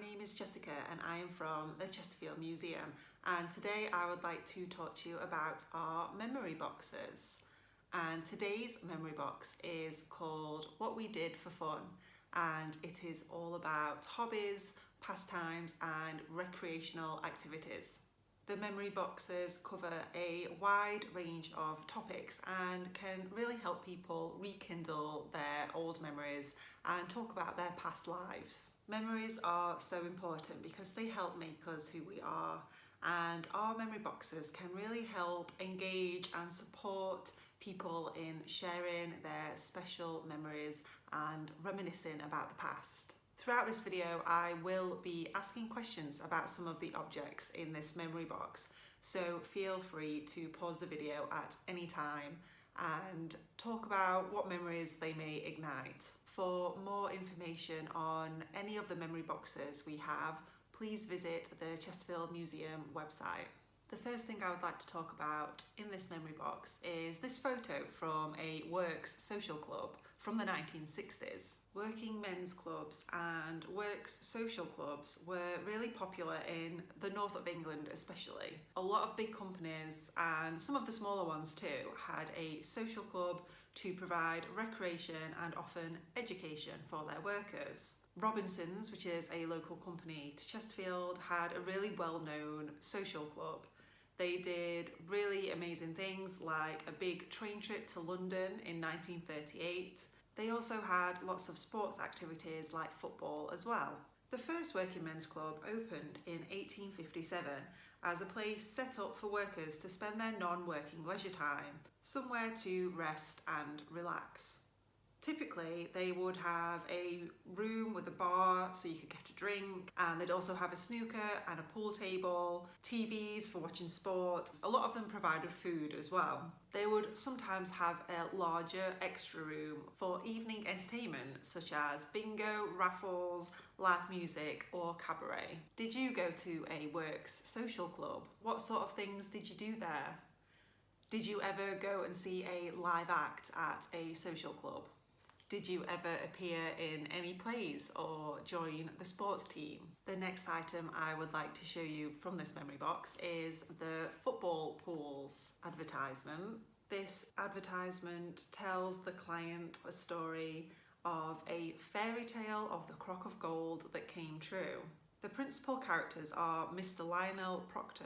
name is Jessica and I am from the Chesterfield Museum, and today I would like to talk to you about our memory boxes. And today's memory box is called What We Did for Fun, and it is all about hobbies, pastimes and recreational activities. The memory boxes cover a wide range of topics and can really help people rekindle their old memories and talk about their past lives. Memories are so important because they help make us who we are, and our memory boxes can really help engage and support people in sharing their special memories and reminiscing about the past. Throughout this video, I will be asking questions about some of the objects in this memory box, so feel free to pause the video at any time and talk about what memories they may ignite. For more information on any of the memory boxes we have, please visit the Chesterfield Museum website. The first thing I would like to talk about in this memory box is this photo from a works social club from the 1960s. Working men's clubs and works social clubs were really popular in the north of England especially. A lot of big companies and some of the smaller ones too had a social club to provide recreation and often education for their workers. Robinson's, which is a local company to Chesterfield, had a really well-known social club. They did really amazing things like a big train trip to London in 1938. They also had lots of sports activities like football as well. The first working men's club opened in 1857 as a place set up for workers to spend their non-working leisure time, somewhere to rest and relax. Typically, they would have a room with a bar so you could get a drink, and they'd also have a snooker and a pool table, TVs for watching sport. A lot of them provided food as well. They would sometimes have a larger extra room for evening entertainment such as bingo, raffles, live music or cabaret. Did you go to a works social club? What sort of things did you do there? Did you ever go and see a live act at a social club? Did you ever appear in any plays or join the sports team? The next item I would like to show you from this memory box is the football pools advertisement. This advertisement tells the client a story of a fairy tale of the crock of gold that came true. The principal characters are Mr. Lionel Proctor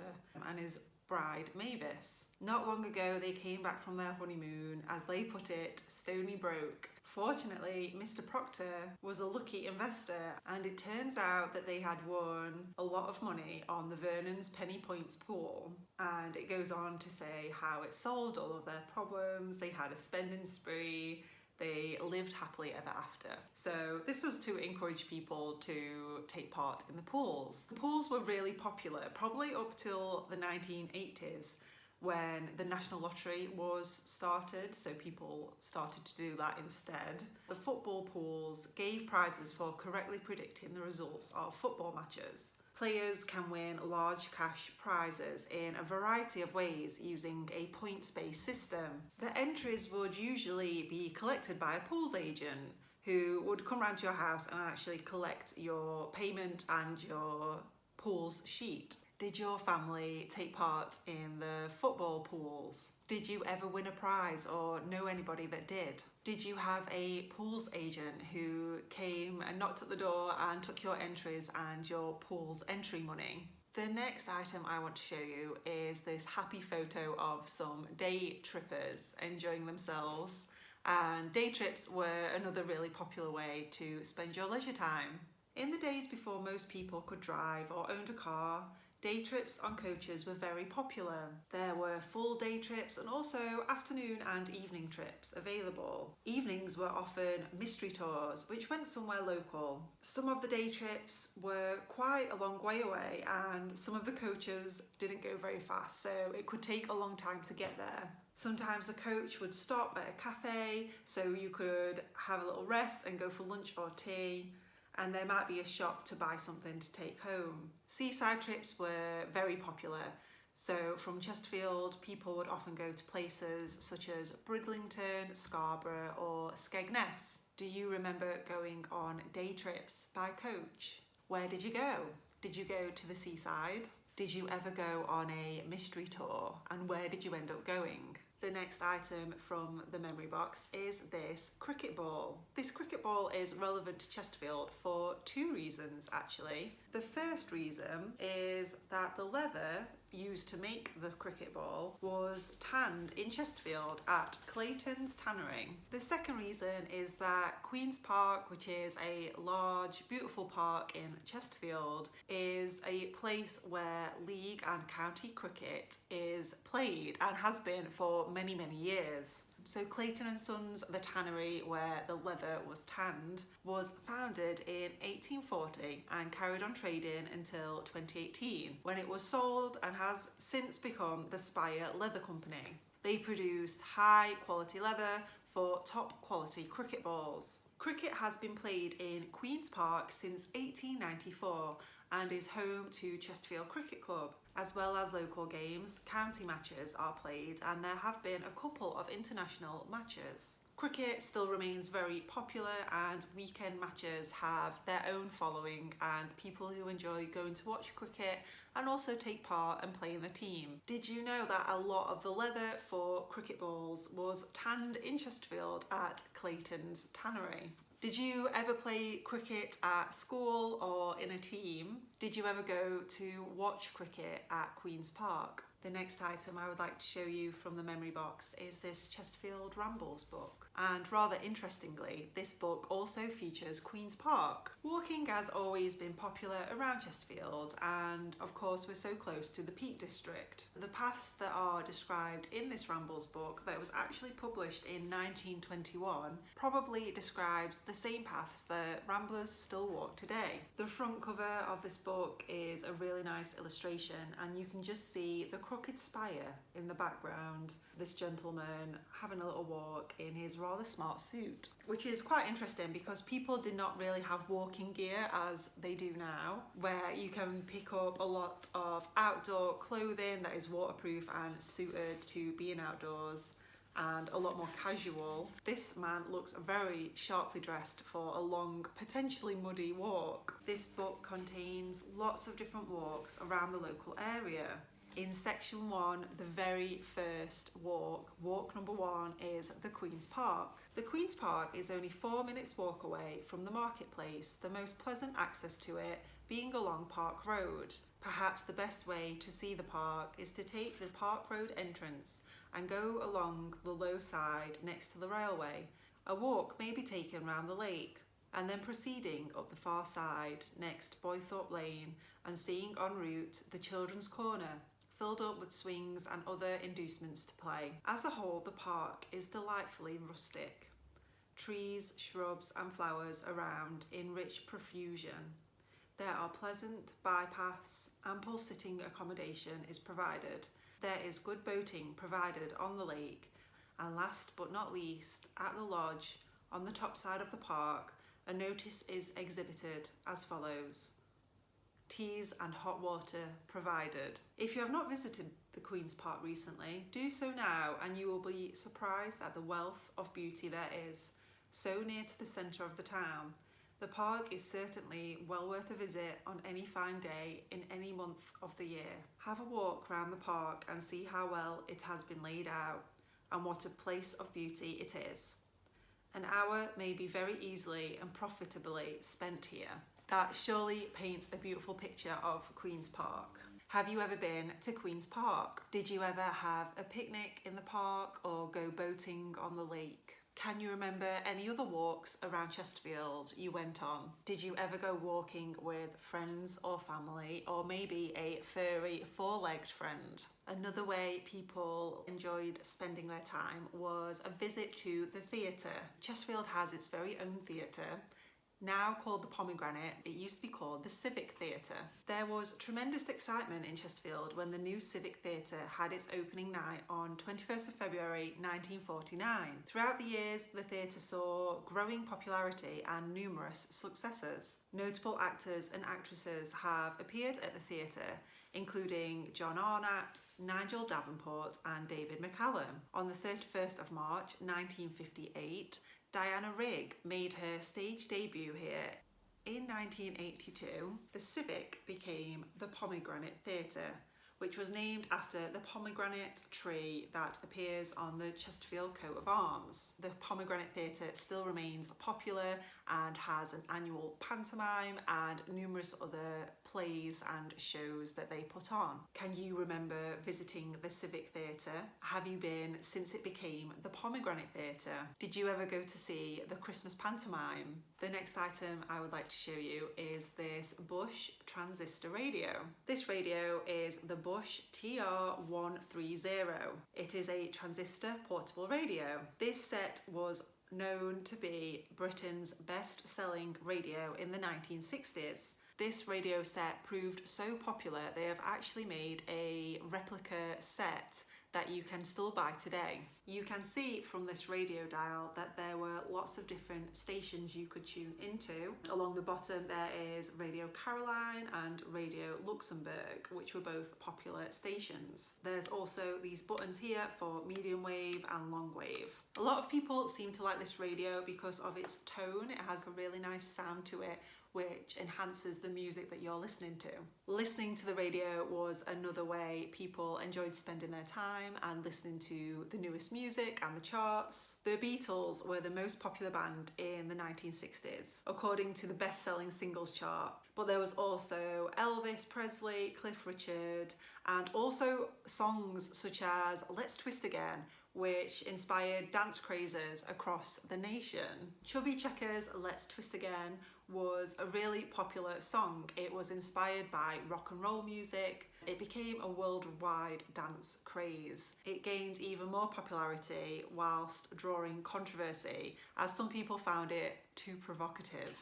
and his bride Mavis. Not long ago they came back from their honeymoon, as they put it, stony broke. Fortunately, Mr. Proctor was a lucky investor, and it turns out that they had won a lot of money on the Vernon's Penny Points pool. And it goes on to say how it solved all of their problems, they had a spending spree, they lived happily ever after. So this was to encourage people to take part in the pools. The pools were really popular, probably up till the 1980s, when the National Lottery was started, so people started to do that instead. The football pools gave prizes for correctly predicting the results of football matches. Players can win large cash prizes in a variety of ways using a points-based system. The entries would usually be collected by a pools agent who would come round to your house and actually collect your payment and your pools sheet. Did your family take part in the football pools? Did you ever win a prize or know anybody that did? Did you have a pools agent who came and knocked at the door and took your entries and your pools entry money? The next item I want to show you is this happy photo of some day trippers enjoying themselves. And day trips were another really popular way to spend your leisure time. In the days before most people could drive or owned a car, day trips on coaches were very popular. There were full day trips and also afternoon and evening trips available. Evenings were often mystery tours, which went somewhere local. Some of the day trips were quite a long way away, and some of the coaches didn't go very fast, so it could take a long time to get there. Sometimes the coach would stop at a cafe, so you could have a little rest and go for lunch or tea. And there might be a shop to buy something to take home. Seaside trips were very popular. So from Chesterfield, people would often go to places such as Bridlington, Scarborough or Skegness. Do you remember going on day trips by coach? Where did you go? Did you go to the seaside? Did you ever go on a mystery tour? And where did you end up going? The next item from the memory box is this cricket ball. This cricket ball is relevant to Chesterfield for two reasons actually. The first reason is that the leather used to make the cricket ball was tanned in Chesterfield at Clayton's Tannery. The second reason is that Queen's Park, which is a large, beautiful park in Chesterfield, is a place where league and county cricket is played and has been for many, many years. So Clayton and Sons, the tannery where the leather was tanned, was founded in 1840 and carried on trading until 2018, when it was sold and has since become the Spire Leather Company. They produce high quality leather for top quality cricket balls. Cricket has been played in Queen's Park since 1894 and is home to Chesterfield Cricket Club. As well as local games, county matches are played and there have been a couple of international matches. Cricket still remains very popular and weekend matches have their own following and people who enjoy going to watch cricket and also take part and play in the team. Did you know that a lot of the leather for cricket balls was tanned in Chesterfield at Clayton's Tannery? Did you ever play cricket at school or in a team? Did you ever go to watch cricket at Queen's Park? The next item I would like to show you from the memory box is this Chesterfield Rambles book. And rather interestingly, this book also features Queen's Park. Walking has always been popular around Chesterfield and of course we're so close to the Peak District. The paths that are described in this Rambles book that was actually published in 1921 probably describes the same paths that ramblers still walk today. The front cover of this book is a really nice illustration and you can just see the crooked spire in the background. This gentleman having a little walk in his rather smart suit, which is quite interesting because people did not really have walking gear as they do now, where you can pick up a lot of outdoor clothing that is waterproof and suited to being outdoors and a lot more casual. This man looks very sharply dressed for a long, potentially muddy walk. This book contains lots of different walks around the local area. In section 1, the very first walk number 1, is the Queen's Park. The Queen's Park is only 4 minutes walk away from the marketplace, the most pleasant access to it being along Park Road. Perhaps the best way to see the park is to take the Park Road entrance and go along the low side next to the railway. A walk may be taken round the lake and then proceeding up the far side next Boythorpe Lane and seeing en route the Children's Corner, filled up with swings and other inducements to play. As a whole, the park is delightfully rustic. Trees, shrubs and flowers around in rich profusion. There are pleasant bypaths, ample sitting accommodation is provided. There is good boating provided on the lake, and last but not least, at the lodge on the top side of the park, a notice is exhibited as follows: teas and hot water provided. If you have not visited the Queen's Park recently, do so now and you will be surprised at the wealth of beauty there is, so near to the centre of the town. The park is certainly well worth a visit on any fine day in any month of the year. Have a walk round the park and see how well it has been laid out and what a place of beauty it is. An hour may be very easily and profitably spent here. That surely paints a beautiful picture of Queen's Park. Have you ever been to Queen's Park? Did you ever have a picnic in the park or go boating on the lake? Can you remember any other walks around Chesterfield you went on? Did you ever go walking with friends or family, or maybe a furry four-legged friend? Another way people enjoyed spending their time was a visit to the theatre. Chesterfield has its very own theatre, now called the Pomegranate. It used to be called the Civic Theatre. There was tremendous excitement in Chesterfield when the new Civic Theatre had its opening night on 21st of February 1949. Throughout the years, the theatre saw growing popularity and numerous successes. Notable actors and actresses have appeared at the theatre, including John Arnott, Nigel Davenport and David McCallum. On the 31st of March 1958, Diana Rigg made her stage debut here. In 1982, the Civic became the Pomegranate Theatre, which was named after the pomegranate tree that appears on the Chesterfield coat of arms. The Pomegranate Theatre still remains popular and has an annual pantomime and numerous other plays and shows that they put on. Can you remember visiting the Civic Theatre? Have you been since it became the Pomegranate Theatre? Did you ever go to see the Christmas pantomime? The next item I would like to show you is this Bush transistor radio. This radio is the Bush TR-130. It is a transistor portable radio. This set was known to be Britain's best-selling radio in the 1960s. This radio set proved so popular they have actually made a replica set that you can still buy today. You can see from this radio dial that there were lots of different stations you could tune into. Along the bottom there is Radio Caroline and Radio Luxembourg, which were both popular stations. There's also these buttons here for medium wave and long wave. A lot of people seem to like this radio because of its tone. It has a really nice sound to it, which enhances the music that you're listening to. Listening to the radio was another way people enjoyed spending their time and listening to the newest music and the charts. The Beatles were the most popular band in the 1960s, according to the best-selling singles chart. But there was also Elvis Presley, Cliff Richard, and also songs such as Let's Twist Again, which inspired dance crazes across the nation. Chubby Checker's Let's Twist Again was a really popular song. It was inspired by rock and roll music. It became a worldwide dance craze. It gained even more popularity whilst drawing controversy, as some people found it too provocative.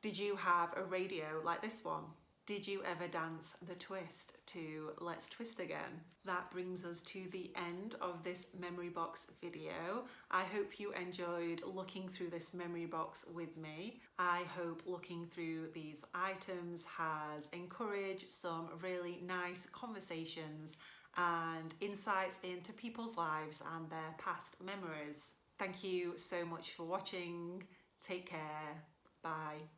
Did you have a radio like this one? Did you ever dance the twist to Let's Twist Again? That brings us to the end of this memory box video. I hope you enjoyed looking through this memory box with me. I hope looking through these items has encouraged some really nice conversations and insights into people's lives and their past memories. Thank you so much for watching. Take care. Bye.